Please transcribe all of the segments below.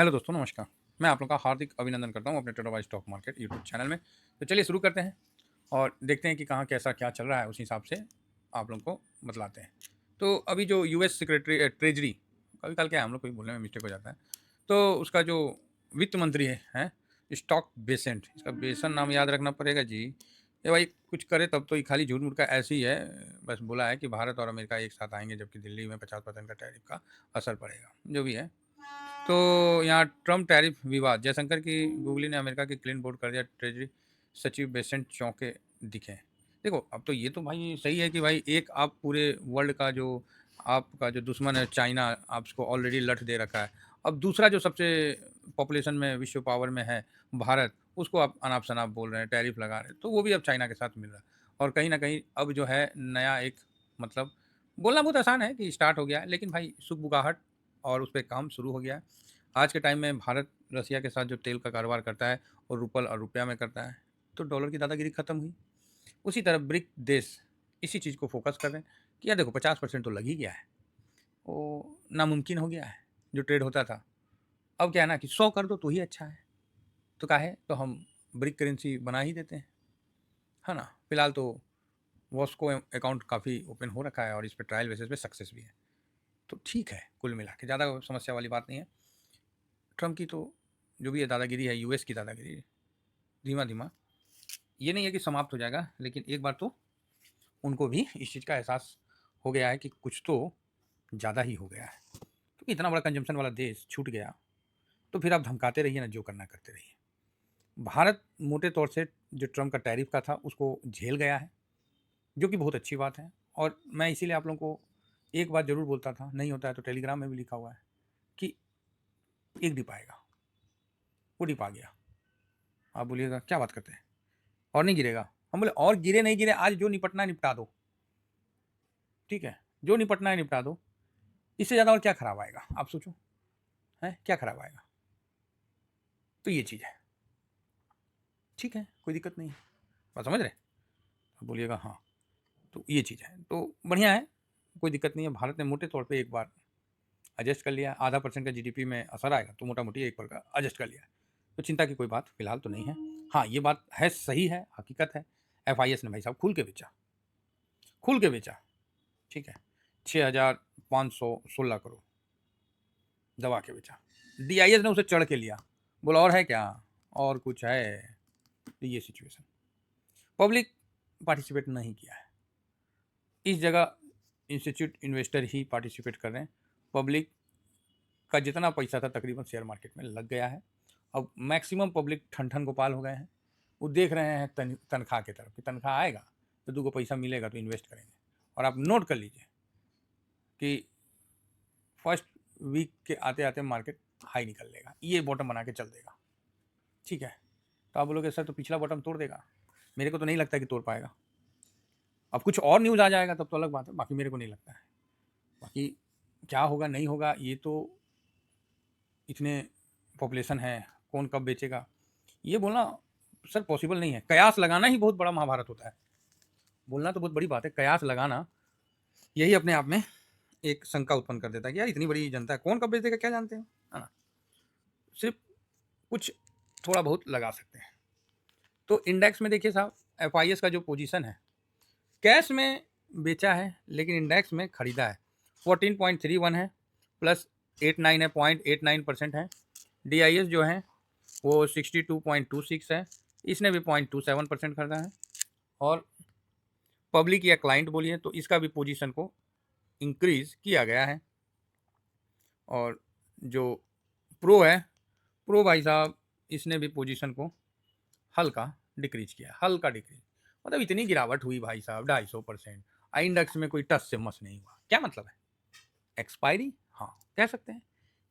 Hello दोस्तों, नमस्कार। मैं आप लोगों का हार्दिक अभिनंदन करता हूँ अपने trader wise stock market YouTube channel में। तो चलिए शुरू करते हैं और देखते हैं कि कहाँ कैसा क्या चल रहा है, उस हिसाब से आप लोगों को बतलाते हैं। तो अभी जो यूएस सेक्रेटरी ट्रेजरी, कभी कल क्या है, हम लोग को भी बोलने में मिस्टेक हो जाता है। तो उसका जो वित्त मंत्री है स्टॉक बेसेंट, इसका बेसन नाम याद रखना पड़ेगा जी। ये भाई कुछ करे तब तो, ये खाली झूठ मूठ का ऐसे ही है। बस बोला है कि भारत और अमेरिका एक साथ आएंगे, जबकि दिल्ली में 50% का टैरिफ का असर पड़ेगा, जो भी है। तो यहाँ ट्रम्प टैरिफ विवाद, जयशंकर की गूगली ने अमेरिका की क्लीन बोर्ड कर दिया, ट्रेजरी सचिव बेसेंट चौंके दिखे। देखो, अब तो ये तो भाई सही है कि भाई एक आप पूरे वर्ल्ड का जो आपका जो दुश्मन है चाइना, आपको ऑलरेडी लठ दे रखा है। अब दूसरा जो सबसे पॉपुलेशन में विश्व पावर में है भारत, उसको आप अनाप शनाप बोल रहे हैं, टैरिफ लगा रहे हैं, तो वो भी अब चाइना के साथ मिल रहा है। और कहीं ना कहीं अब जो है नया एक, मतलब बोलना बहुत आसान है कि स्टार्ट हो गया है, लेकिन भाई सुगबुगाहट और उस पर काम शुरू हो गया है। आज के टाइम में भारत रसिया के साथ जो तेल का कारोबार करता है और रूपल और रुपया में करता है, तो डॉलर की दादागिरी खत्म हुई। उसी तरह ब्रिक देश इसी चीज़ को फोकस कर रहे हैं कि यार देखो 50% तो लग ही गया है, वो नामुमकिन हो गया है जो ट्रेड होता था। अब क्या है ना कि 100 कर दो तो ही अच्छा है, तो क्या है, तो हम ब्रिक करेंसी बना ही देते हैं, है ना। फिलहाल तो वॉस्को अकाउंट काफ़ी ओपन हो रखा है और इस पर ट्रायल बेसिस पे सक्सेस भी है। तो ठीक है, कुल मिला के ज़्यादा समस्या वाली बात नहीं है। ट्रम्प की तो जो भी है दादागिरी है, यूएस की दादागिरी, धीमा धीमा, ये नहीं है कि समाप्त हो जाएगा, लेकिन एक बार तो उनको भी इस चीज़ का एहसास हो गया है कि कुछ तो ज़्यादा ही हो गया है। तो इतना बड़ा कंजम्पशन वाला देश छूट गया, तो फिर आप धमकाते रहिए ना, जो करना करते रहिए। भारत मोटे तौर से जो ट्रम्प का टैरिफ का था उसको झेल गया है, जो कि बहुत अच्छी बात है। और मैं इसीलिए आप लोगों को एक बात ज़रूर बोलता था, नहीं होता है तो टेलीग्राम में भी लिखा हुआ है कि एक डिप आएगा, वो डिप आ गया। आप बोलिएगा क्या बात करते हैं, और नहीं गिरेगा? हम बोले और गिरे नहीं गिरे, आज जो निपटना है निपटा दो, ठीक है, जो निपटना है निपटा दो। इससे ज़्यादा और क्या खराब आएगा, आप सोचो, है क्या खराब आएगा? तो ये चीज़ है, ठीक है, कोई दिक्कत नहीं है, बात समझ रहे? आप बोलिएगा हाँ, तो ये चीज़ है, तो बढ़िया है, कोई दिक्कत नहीं है। भारत ने मोटे तौर पे एक बार एडजस्ट कर लिया, आधा परसेंट का जीडीपी में असर आएगा, तो मोटा मोटी एक पर का एडजस्ट कर लिया, तो चिंता की कोई बात फिलहाल तो नहीं है। हाँ, ये बात है, सही है, हकीकत है, एफ ने भाई साहब खुल के बेचा, खुल के बेचा, ठीक है, 6,516 करोड़ दबा के बेचा। डीआईएस ने उसे चढ़ के लिया, बोला और है क्या, और कुछ है। तो ये सिचुएशन, पब्लिक पार्टिसिपेट नहीं किया है इस जगह, इंस्टीट्यूट इन्वेस्टर ही पार्टिसिपेट कर रहे हैं। पब्लिक का जितना पैसा था तकरीबन शेयर मार्केट में लग गया है। अब मैक्सिमम पब्लिक ठन ठन गोपाल हो गए हैं, वो देख रहे हैं तनख्वाह की तरफ कि तनख्वाह आएगा तो 2 पैसा मिलेगा तो इन्वेस्ट करेंगे। और आप नोट कर लीजिए कि फर्स्ट वीक के आते आते मार्केट हाई निकल लेगा, ये बॉटम बना के चल देगा, ठीक है। तो आप बोलोगे सर तो पिछला बॉटम तोड़ देगा, मेरे को तो नहीं लगता कि तोड़ पाएगा। अब कुछ और न्यूज़ आ जाएगा तब तो अलग बात है, बाकी मेरे को नहीं लगता है। बाकी क्या होगा नहीं होगा, ये तो इतने पॉपुलेशन है, कौन कब बेचेगा ये बोलना सर पॉसिबल नहीं है। कयास लगाना ही बहुत बड़ा महाभारत होता है, बोलना तो बहुत बड़ी बात है, कयास लगाना यही अपने आप में एक शंका उत्पन्न कर देता है कि यार इतनी बड़ी जनता है, कौन कब बेच देगा क्या जानते हैं, है ना। सिर्फ कुछ थोड़ा बहुत लगा सकते हैं। तो इंडेक्स में देखिए साहब, एफ का जो पोजीशन है, कैश में बेचा है लेकिन इंडेक्स में खरीदा है। 14.31 है, प्लस 89 है, 0.89% है। डी जो है वो 62.26 है, इसने भी 0.27% खरीदा है। और पब्लिक या क्लाइंट बोलिए तो इसका भी पोजीशन को इंक्रीज किया गया है। और जो प्रो है, प्रो भाई साहब इसने भी पोजीशन को हल्का डिक्रीज किया, हल्का डिक्रीज, मतलब इतनी गिरावट हुई भाई साहब 250%। इंडेक्स में कोई टस से मस नहीं हुआ, क्या मतलब है? एक्सपायरी, हाँ कह सकते हैं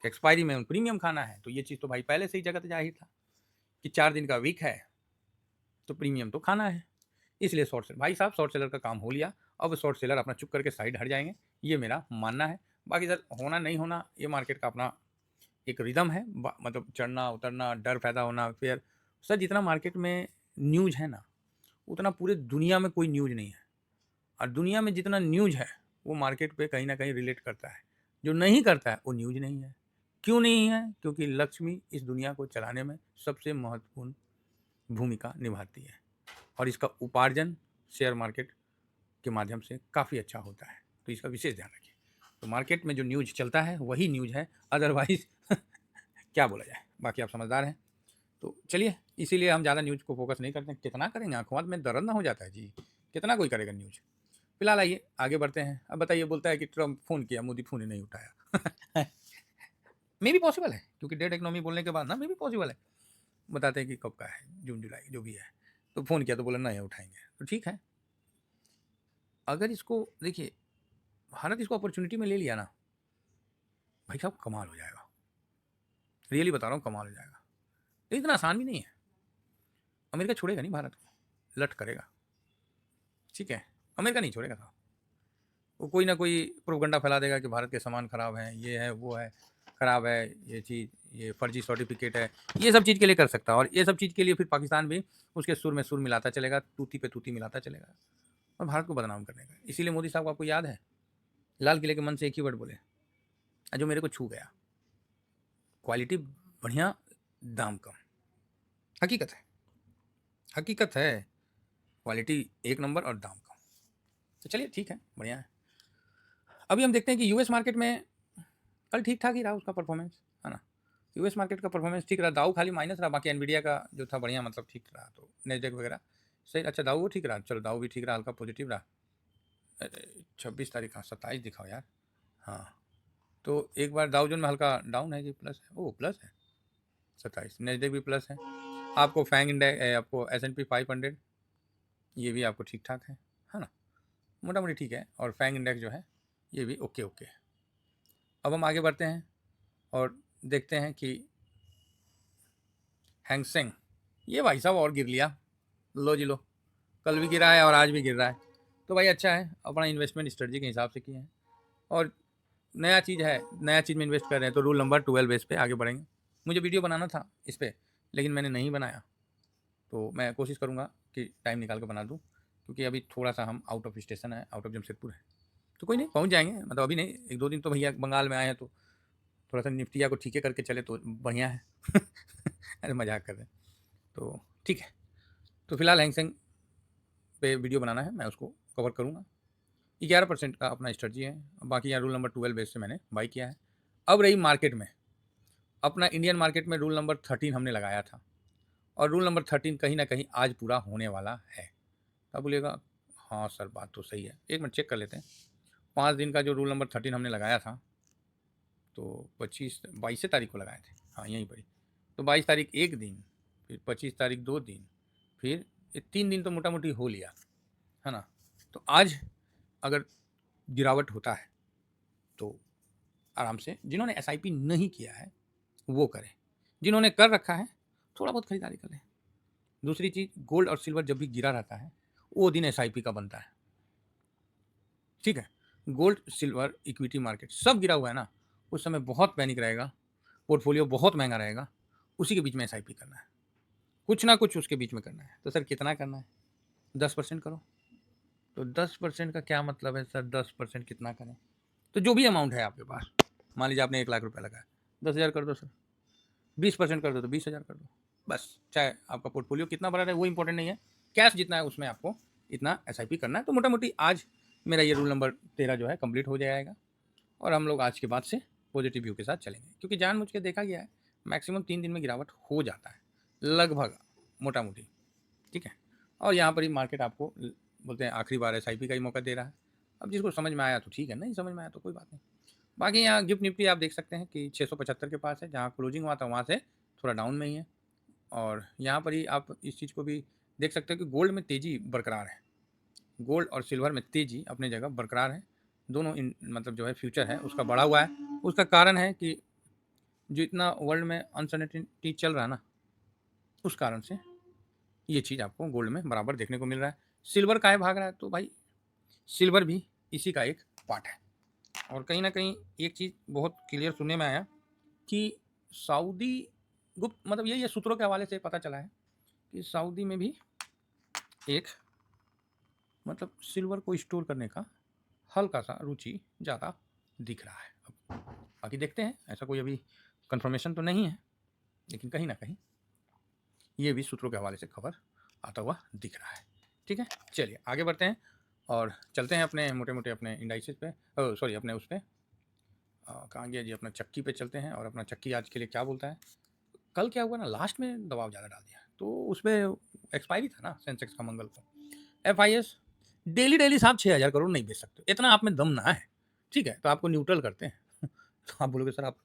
कि एक्सपायरी में प्रीमियम खाना है, तो ये चीज़ तो भाई पहले से ही जगत जाहिर था कि 4 दिन का वीक है तो प्रीमियम तो खाना है। इसलिए शॉर्ट सेलर भाई साहब, शॉर्ट सेलर का काम हो लिया, अब शॉर्ट सेलर अपना चुप करके साइड हट जाएंगे, ये मेरा मानना है। बाकी सर होना नहीं होना ये मार्केट का अपना एक रिदम है, मतलब चढ़ना उतरना, डर पैदा होना, फिर सर जितना मार्केट में न्यूज़ है ना, उतना पूरे दुनिया में कोई न्यूज़ नहीं है। और दुनिया में जितना न्यूज़ है वो मार्केट पे कहीं ना कहीं रिलेट करता है, जो नहीं करता है वो न्यूज़ नहीं है। क्यों नहीं है? क्योंकि लक्ष्मी इस दुनिया को चलाने में सबसे महत्वपूर्ण भूमिका निभाती है और इसका उपार्जन शेयर मार्केट के माध्यम से काफ़ी अच्छा होता है, तो इसका विशेष ध्यान रखिए। तो मार्केट में जो न्यूज़ चलता है वही न्यूज़ है, अदरवाइज़ क्या बोला जाए, बाकी आप समझदार हैं। तो चलिए, इसीलिए हम ज़्यादा न्यूज़ को फोकस नहीं करते हैं, कितना करेंगे, आँखों में दर्द ना हो जाता है जी, कितना कोई करेगा न्यूज़। फिलहाल आइए आगे बढ़ते हैं। अब बताइए, बोलता है कि ट्रम्प फ़ोन किया, मोदी फ़ोन ही नहीं उठाया। मे बी पॉसिबल है, क्योंकि डेड इकोनॉमी बोलने के बाद ना मे बी पॉसिबल है। बताते हैं कि कब का है, जून जुलाई जो भी है, तो फ़ोन किया तो बोला नहीं उठाएंगे, तो ठीक है। अगर इसको देखिए, भारत इसको अपॉर्चुनिटी में ले लिया ना, भाई साहब कमाल हो जाएगा, रियली बता रहा हूँ, कमाल हो जाएगा। तो इतना आसान भी नहीं है। अमेरिका छोड़ेगा नहीं भारत को, लट करेगा, ठीक है, अमेरिका नहीं छोड़ेगा साहब। वो कोई ना कोई प्रोपगंडा फैला देगा कि भारत के सामान खराब हैं, ये है वो है, खराब है ये चीज़, ये फर्जी सर्टिफिकेट है, ये सब चीज़ के लिए कर सकता है। और ये सब चीज़ के लिए फिर पाकिस्तान भी उसके सुर में सुर मिलाता चलेगा, तूती पे तूती मिलाता चलेगा, और भारत को बदनाम करने का। इसीलिए मोदी साहब को आपको याद है, लाल किले के मन से एक ही वर्ड बोले, जो मेरे को छू गया, क्वालिटी बढ़िया, दाम कम। हकीकत है, हकीकत है, क्वालिटी एक नंबर और दाम कम। तो चलिए ठीक है, बढ़िया है। अभी हम देखते हैं कि यूएस मार्केट में कल ठीक ठाक ही रहा उसका परफॉर्मेंस, है ना। यूएस मार्केट का परफॉर्मेंस ठीक रहा, दाऊ खाली माइनस रहा, बाकी एनवीडिया का जो था बढ़िया, मतलब ठीक रहा। तो नेस्डेक वगैरह सही, अच्छा दाऊ वो ठीक रहा, चलो दाऊ भी ठीक रहा, हल्का पॉजिटिव रहा। 26 तारीख, हाँ 27 दिखाओ यार, हाँ। तो एक बार दाऊ जोन में हल्का डाउन है जी, प्लस है, वो प्लस है 27, नेस्डेक भी प्लस है। आपको फैंग इंडेक्स, आपको S&P 500 ये भी आपको ठीक ठाक है ना, मोटा मोटी ठीक है। और फैंग इंडेक्स जो है ये भी ओके ओके। अब हम आगे बढ़ते हैं और देखते हैं कि हैंगसेंग, ये भाई साहब और गिर लिया, लो जी लो, कल भी गिरा है और आज भी गिर रहा है। तो भाई अच्छा है, अपना इन्वेस्टमेंट स्ट्रेटजी के हिसाब से किए हैं, और नया चीज़ है, नया चीज़ में इन्वेस्ट कर रहे हैं, तो रूल नंबर 12 बेस पे आगे बढ़ेंगे। मुझे वीडियो बनाना था इस पर, लेकिन मैंने नहीं बनाया, तो मैं कोशिश करूँगा कि टाइम निकाल कर बना दूँ, क्योंकि अभी थोड़ा सा हम आउट ऑफ स्टेशन है, आउट ऑफ जमशेदपुर है। तो कोई नहीं, पहुँच जाएंगे, मतलब अभी नहीं, 1-2 दिन तो भैया बंगाल में आए हैं, तो थोड़ा सा निफ्टिया को ठीके करके चले तो बढ़िया है। अरे मजाक कर रहे हैं, तो ठीक है। तो फिलहाल हैंगसेंग पे वीडियो बनाना है, मैं उसको कवर करूँगा। 11% का अपना स्ट्रेटजी है, बाकी यहाँ रूल नंबर 12 बेस से मैंने बाई किया है। अब रही मार्केट में, अपना इंडियन मार्केट में रूल नंबर 13 हमने लगाया था, और रूल नंबर 13 कहीं ना कहीं आज पूरा होने वाला है। अब बोलिएगा हाँ सर बात तो सही है, एक मिनट चेक कर लेते हैं। 5 दिन का जो रूल नंबर 13 हमने लगाया था, तो 22 तारीख को लगाए थे, हाँ यहीं पर ही। तो 22 तारीख एक दिन, फिर 25 तारीख 2 दिन, फिर ये 3 दिन तो मोटा मोटी हो लिया, है ना। तो आज अगर गिरावट होता है तो आराम से, जिन्होंने SIP नहीं किया है वो करें, जिन्होंने कर रखा है थोड़ा बहुत खरीदारी कर लें। दूसरी चीज़, गोल्ड और सिल्वर जब भी गिरा रहता है वो दिन SIP का बनता है, ठीक है। गोल्ड सिल्वर इक्विटी मार्केट सब गिरा हुआ है ना, उस समय बहुत पैनिक रहेगा, पोर्टफोलियो बहुत महंगा रहेगा, उसी के बीच में SIP करना है, कुछ ना कुछ उसके बीच में करना है। तो सर कितना करना है? 10% करो। तो 10% का क्या मतलब है सर, 10% कितना करें? तो जो भी अमाउंट है आपके पास, मान लीजिए आपने 1 लाख रुपया लगाया, 10,000 कर दो सर, 20% कर दो तो 20,000 कर दो, बस। चाहे आपका पोर्टफोलियो कितना बड़ा रहे वो इंपॉर्टेंट नहीं है, कैश जितना है उसमें आपको इतना SIP करना है। तो मोटा मोटी आज मेरा ये रूल नंबर 13 जो है कंप्लीट हो जाएगा, और हम लोग आज के बाद से पॉजिटिव व्यू के साथ चलेंगे, क्योंकि जानबूझ के देखा गया है मैक्सिमम 3 दिन में गिरावट हो जाता है, लगभग मोटा मोटी, ठीक है। और यहाँ पर ही मार्केट आपको बोलते हैं आखिरी बार SIP का ही मौका दे रहा है। अब जिसको समझ में आया तो ठीक है, नहीं समझ में आया तो कोई बात नहीं। बाकी यहाँ गिफ्ट निफ्टी आप देख सकते हैं कि 675 के पास है, जहाँ क्लोजिंग हुआ था वहाँ से थोड़ा डाउन में ही है। और यहाँ पर ही आप इस चीज़ को भी देख सकते हो कि गोल्ड में तेज़ी बरकरार है, गोल्ड और सिल्वर में तेज़ी अपने जगह बरकरार है, दोनों इन मतलब जो है फ्यूचर है उसका बढ़ा हुआ है। उसका कारण है कि जो इतना वर्ल्ड में अनसर्टेनिटी चल रहा है ना, उस कारण से ये चीज़ आपको गोल्ड में बराबर देखने को मिल रहा है। सिल्वर काहे भाग रहा है? तो भाई सिल्वर भी इसी का एक पार्ट है। और कहीं ना कहीं एक चीज़ बहुत क्लियर सुनने में आया कि सऊदी गुप्त, मतलब ये सूत्रों के हवाले से पता चला है कि सऊदी में भी एक मतलब सिल्वर को स्टोर करने का हल्का सा रुचि ज़्यादा दिख रहा है। अब बाकी देखते हैं, ऐसा कोई अभी कंफर्मेशन तो नहीं है, लेकिन कहीं ना कहीं ये भी सूत्रों के हवाले से खबर आता हुआ दिख रहा है। ठीक है, चलिए आगे बढ़ते हैं और चलते हैं अपने मोटे मोटे अपने इंडाइसिस पे, सॉरी अपने उस पर कहाँ गया जी, अपना चक्की पे चलते हैं। और अपना चक्की आज के लिए क्या बोलता है। कल क्या हुआ ना, लास्ट में दबाव ज़्यादा डाल दिया तो उसमें एक्सपायरी था ना सेंसेक्स का मंगल को। FIS डेली डेली साहब 6,000 करोड़ नहीं बेच सकते, इतना आप में दम ना है। ठीक है, तो आपको न्यूट्रल करते हैं तो आप बोलोगे सर आप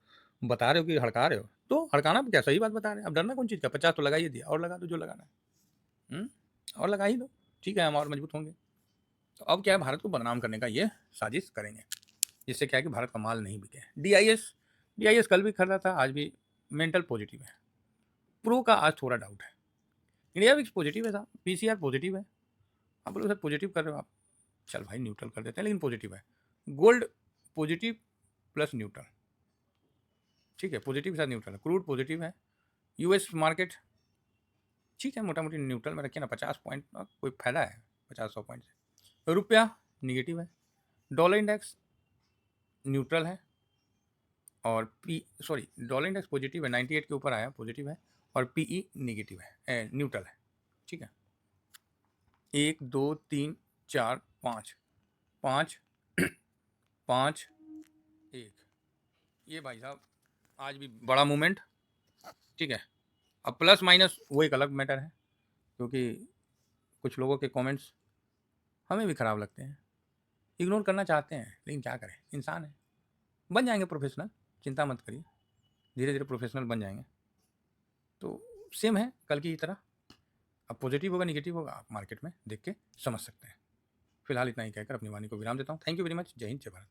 बता रहे हो कि हड़का रहे हो, तो हड़काना क्या, सही बात बता रहे हैं। अब डरना कौन चीज़ का, 50 तो लगा ही दिया, और लगा दो जो लगाना है। और लगा ही दो, ठीक है, हम और मजबूत होंगे। तो अब क्या है, भारत को बदनाम करने का ये साजिश करेंगे, जिससे क्या है कि भारत का माल नहीं बिके। DIS कल भी खरीदा था, आज भी मेंटल पॉजिटिव है। प्रो का आज थोड़ा डाउट है। इंडिया विक्स पॉजिटिव है साहब, PCR पॉजिटिव है। आप बोलो सर पॉजिटिव कर रहे हो आप, चल भाई न्यूट्रल कर देते हैं, लेकिन पॉजिटिव है। गोल्ड पॉजिटिव प्लस न्यूट्रल, ठीक है, पॉजिटिव के साथ न्यूट्रल है। क्रूड पॉजिटिव है। US मार्केट ठीक है, मोटा मोटी न्यूट्रल में रखिए ना, 50 पॉइंट कोई फायदा है 50-100 पॉइंट से। रुपया निगेटिव है। डॉलर इंडेक्स न्यूट्रल है। और डॉलर इंडेक्स पॉजिटिव है, 98 के ऊपर आया, पॉजिटिव है। और PE निगेटिव है, न्यूट्रल है। ठीक है, 1 2 3 4 5 5 5 1, ये भाई साहब आज भी बड़ा मूवमेंट। ठीक है, अब प्लस माइनस वो एक अलग मैटर है, क्योंकि कुछ लोगों के कमेंट्स हमें भी ख़राब लगते हैं, इग्नोर करना चाहते हैं, लेकिन क्या करें, इंसान है। बन जाएंगे प्रोफेशनल, चिंता मत करिए, धीरे धीरे प्रोफेशनल बन जाएंगे। तो सेम है कल की तरह, अब पॉजिटिव होगा निगेटिव होगा आप मार्केट में देख के समझ सकते हैं। फिलहाल इतना ही कहकर अपनी वाणी को विराम देता हूँ। Thank you very much. जय हिंद, जय भारत।